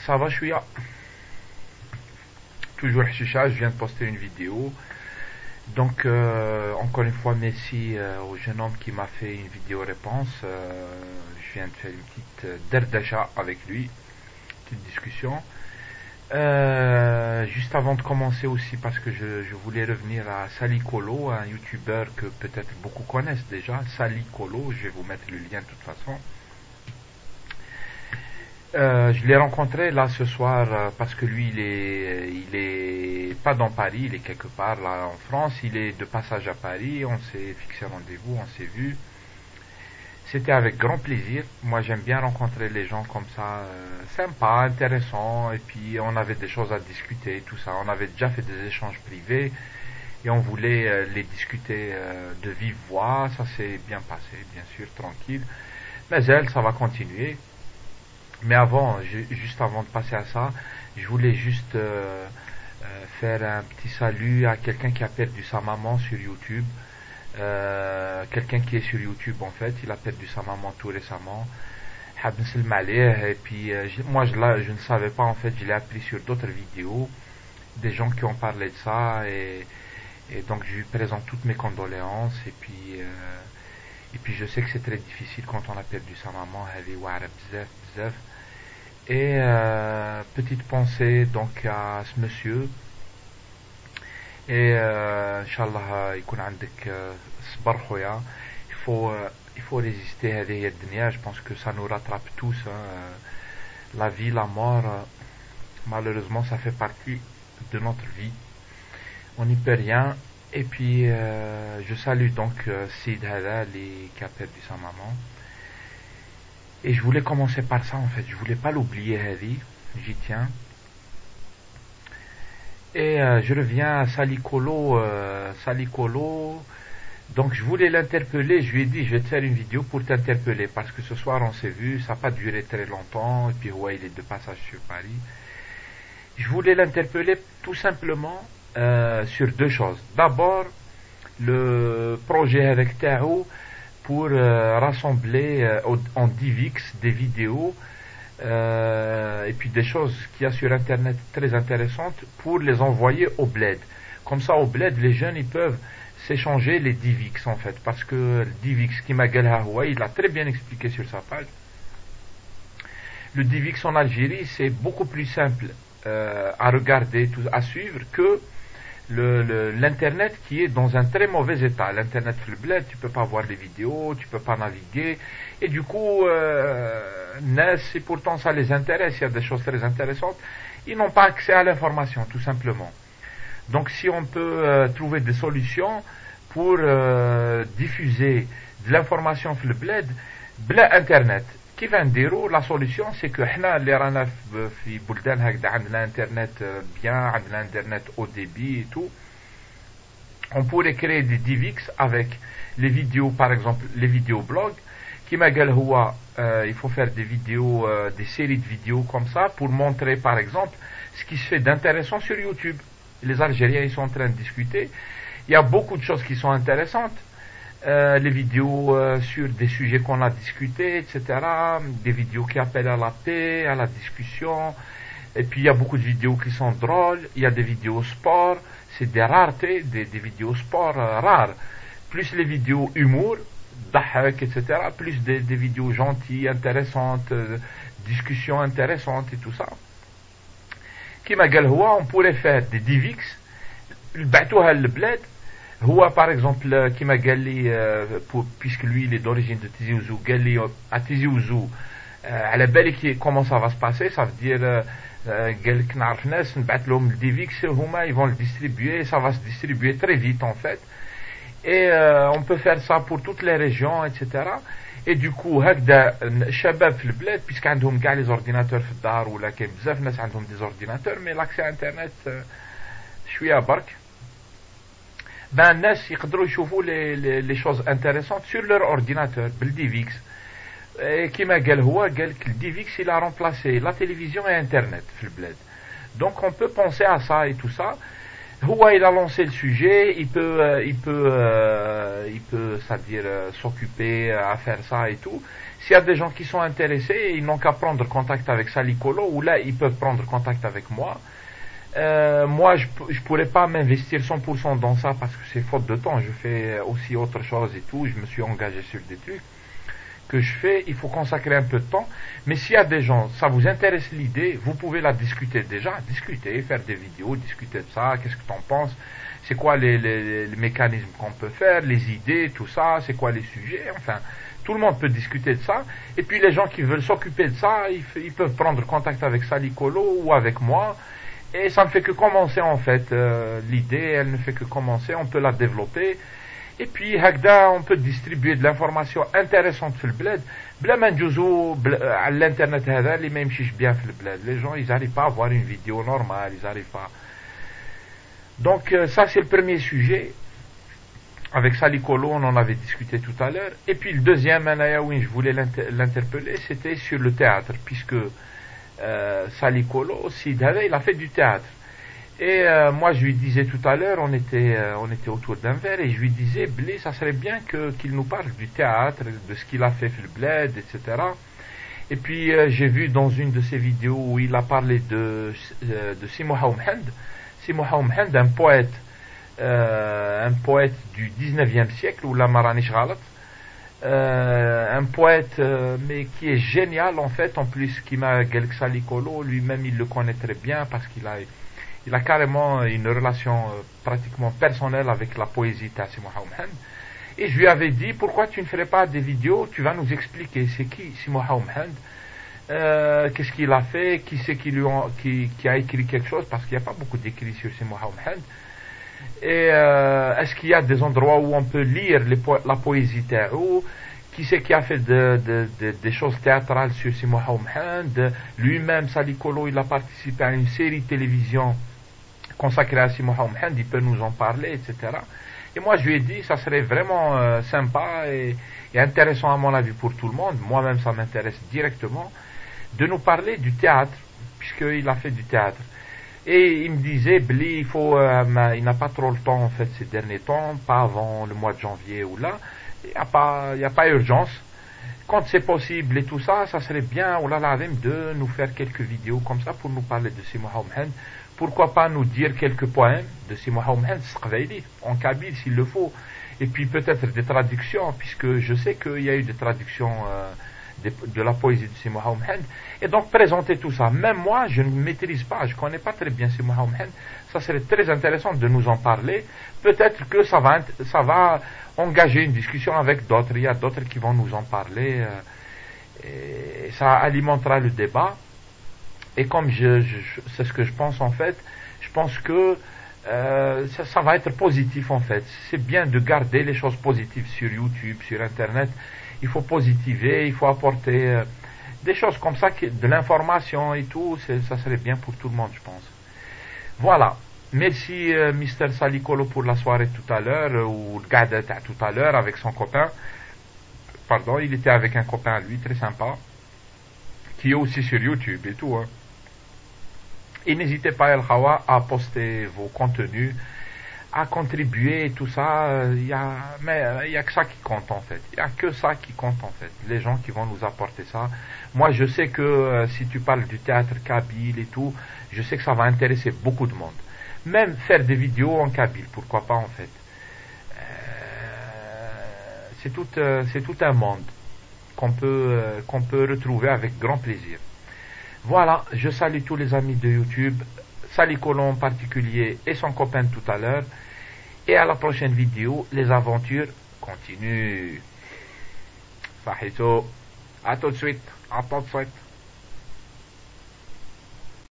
Ça va, chouïa. Toujours Chicha, je viens de poster une vidéo. Donc, encore une fois, merci au jeune homme qui m'a fait une vidéo réponse. Je viens de faire une petite derdasha avec lui, petite discussion. Juste avant de commencer aussi, parce que je voulais revenir à Sally Colo, un youtubeur que peut-être beaucoup connaissent déjà. Sally Colo, je vais vous mettre le lien de toute façon. Je l'ai rencontré là ce soir parce que lui il est pas dans Paris, il est quelque part là en France, il est de passage à Paris, on s'est fixé rendez-vous, on s'est vu. C'était avec grand plaisir. Moi j'aime bien rencontrer les gens comme ça, sympa, intéressant, et puis on avait des choses à discuter, tout ça. On avait déjà fait des échanges privés et on voulait les discuter de vive voix. Ça s'est bien passé, bien sûr, tranquille. Mais elle, ça va continuer. Mais avant, juste avant de passer à ça, je voulais juste faire un petit salut à quelqu'un qui a perdu sa maman sur YouTube. Quelqu'un qui est sur YouTube en fait, il a perdu sa maman tout récemment. Et puis moi je ne savais pas en fait, je l'ai appris sur d'autres vidéos, des gens qui ont parlé de ça et donc je lui présente toutes mes condoléances et puis je sais que c'est très difficile quand on a perdu sa maman. Et petite pensée donc à ce monsieur. Et Inch'Allah يكون عندك صبر خويا. Il faut résister à هذه الدنيا. Je pense que ça nous rattrape tous, hein. La vie, la mort, malheureusement ça fait partie de notre vie. On n'y peut rien. Et puis je salue donc Sid Hada qui a perdu sa maman. Et je voulais commencer par ça en fait, je voulais pas l'oublier, Hadi, j'y tiens. Et je reviens à Sally Colo. Donc je voulais l'interpeller, je lui ai dit je vais te faire une vidéo pour t'interpeller parce que ce soir on s'est vu, ça n'a pas duré très longtemps, et puis ouais, il est de passage sur Paris. Je voulais l'interpeller tout simplement sur deux choses. D'abord, le projet avec Tao pour rassembler en DivX des vidéos et puis des choses qu'il y a sur internet très intéressantes pour les envoyer au bled. Comme ça au bled les jeunes ils peuvent s'échanger les DivX en fait, parce que le DivX qui m'a Hawaii, il a très bien expliqué sur sa page. Le DivX en Algérie c'est beaucoup plus simple à regarder, à suivre que l'internet qui est dans un très mauvais état. L'internet le bled, tu peux pas voir les vidéos, tu peux pas naviguer, et du coup NAS, et pourtant ça les intéresse, il y a des choses très intéressantes, ils n'ont pas accès à l'information tout simplement. Donc si on peut trouver des solutions pour diffuser de l'information sur le bled بلا internet, كيف نديرو؟ la solution c'est que احنا اللي رانا في بلدان هكذا عندنا انترنت bien, عندنا انترنت haut débit et tout, on pourrait créer des DivX avec les vidéos, par exemple les vidéos blogs كيما قال هو. Il faut faire des vidéos, des séries de vidéos comme ça pour montrer par exemple ce qui se fait d'intéressant sur YouTube. Les Algériens ils sont en train de discuter, il y a beaucoup de choses qui sont intéressantes. Les vidéos sur des sujets qu'on a discutés, etc. Des vidéos qui appellent à la paix, à la discussion. Et puis il y a beaucoup de vidéos qui sont drôles. Il y a des vidéos sport. C'est des raretés, des vidéos sport rares. Plus les vidéos humour, dahak, etc. Plus des vidéos gentilles, intéressantes, discussions intéressantes et tout ça. Kima قال هو, on pourrait faire des DivX. نبعثوها للبلاد. هو par exemple كيما قال لي puisque lui il est d'origine de Tizi Ouzou, قال لي à Tizi Ouzou على بالك comment ça va se passer, ça veut dire قال لك نعرف ناس نبعث لهم الديفيكس هما ils vont le distribuer, ça va se distribuer très vite en fait, et on peut faire ça pour toutes les régions, etc. et du coup هكذا الشباب في البلاد puisque عندهم كاع les ordinateurs في الدار, ولا كاين بزاف ناس عندهم des ordinateurs mais l'accès à internet شويه برك, ben الناس يقدروا يشوفوا les choses intéressantes sur leur ordinateur بالديفيكس. كما قال هو, قال que le DivX il a remplacé la télévision et internet في البلاد. Donc on peut penser à ça et tout ça. هو il a lancé le sujet, il peut c'est-à-dire s'occuper à faire ça et tout. S'il y a des gens qui sont intéressés, ils n'ont qu'à prendre contact avec Salicolo, ou là, ils peuvent prendre contact avec moi. Moi, je pourrais pas m'investir 100% dans ça parce que c'est faute de temps. Je fais aussi autre chose et tout. Je me suis engagé sur des trucs que je fais. Il faut consacrer un peu de temps. Mais s'il y a des gens, ça vous intéresse l'idée, vous pouvez la discuter déjà. Discuter, faire des vidéos, discuter de ça. Qu'est-ce que tu en penses? C'est quoi les mécanismes qu'on peut faire, les idées, tout ça. C'est quoi les sujets? Enfin, tout le monde peut discuter de ça. Et puis les gens qui veulent s'occuper de ça, ils peuvent prendre contact avec Salicolo ou avec moi. Et ça ne fait que commencer en fait. L'idée, elle ne fait que commencer. On peut la développer. Et puis, Hagda, on peut distribuer de l'information intéressante sur le bled. Bla ma njouzou à l'internet, les mêmes chiches bien sur le bled. Les gens, ils n'arrivent pas à voir une vidéo normale. Ils n'arrivent pas. Donc, ça, c'est le premier sujet. Avec Salicolo, on en avait discuté tout à l'heure. Et puis, le deuxième, où je voulais l'interpeller, c'était sur le théâtre. Puisque Salicolo aussi, il a fait du théâtre. Et moi, je lui disais tout à l'heure, on était autour d'un verre, et je lui disais, Blé, ça serait bien qu'il nous parle du théâtre, de ce qu'il a fait le bled, etc. Et puis, j'ai vu dans une de ses vidéos où il a parlé de Simo Haoumhend. Simo Haoumhend, un poète du 19e siècle, ou la Maranish Galat. Un poète mais qui est génial en fait, en plus qui m'a Gelk Salicolo, lui-même il le connaît très bien parce qu'il a carrément une relation pratiquement personnelle avec la poésie Simo Haoumhend. Et je lui avais dit, pourquoi tu ne ferais pas des vidéos, tu vas nous expliquer c'est qui Simo Haoumhend, qu'est-ce qu'il a fait, qui c'est qui a écrit quelque chose, parce qu'il n'y a pas beaucoup d'écrits sur Simo Haoumhend. Et est-ce qu'il y a des endroits où on peut lire la poésie théâtrale? Qui c'est qui a fait des choses théâtrales sur Simo Haoumhend? Lui-même, Salicolo, il a participé à une série de télévision consacrée à Simo Haoumhend, il peut nous en parler, etc. Et moi, je lui ai dit, ça serait vraiment sympa et intéressant à mon avis pour tout le monde. Moi-même, ça m'intéresse directement de nous parler du théâtre, puisqu'il a fait du théâtre. Et il me disait, Bli, il n'a pas trop le temps en fait ces derniers temps, pas avant le mois de janvier ou là, il n'y a pas urgence. Quand c'est possible et tout ça, ça serait bien, de nous faire quelques vidéos comme ça pour nous parler de Simo Haoumhend. Pourquoi pas nous dire quelques poèmes de Simo Haoumhend, en kabyle s'il le faut. Et puis peut-être des traductions, puisque je sais qu'il y a eu des traductions de la poésie de Simo Haoumhend. Et donc présenter tout ça. Même moi, je ne maîtrise pas, je ne connais pas très bien Simo Haoumhend. Ça serait très intéressant de nous en parler. Peut-être que ça va engager une discussion avec d'autres. Il y a d'autres qui vont nous en parler. Et ça alimentera le débat. Et comme c'est ce que je pense en fait, je pense que ça va être positif en fait. C'est bien de garder les choses positives sur YouTube, sur Internet. Il faut positiver, il faut apporter des choses comme ça, de l'information et tout, ça serait bien pour tout le monde, je pense. Voilà. Merci Mr. Salicolo pour la soirée tout à l'heure, ou le gars tout à l'heure avec son copain. Pardon, il était avec un copain à lui, très sympa, qui est aussi sur YouTube et tout. Hein. Et n'hésitez pas, El Hawa, à poster vos contenus, à contribuer et tout ça. Mais il n'y a que ça qui compte en fait. Il n'y a que ça qui compte en fait. Les gens qui vont nous apporter ça. Moi, je sais que si tu parles du théâtre kabyle et tout, je sais que ça va intéresser beaucoup de monde. Même faire des vidéos en kabyle, pourquoi pas en fait. C'est tout un monde qu'on peut retrouver avec grand plaisir. Voilà, je salue tous les amis de YouTube, Salicolo en particulier et son copain de tout à l'heure. Et à la prochaine vidéo, les aventures continuent. Fahito, à tout de suite. À tout de suite.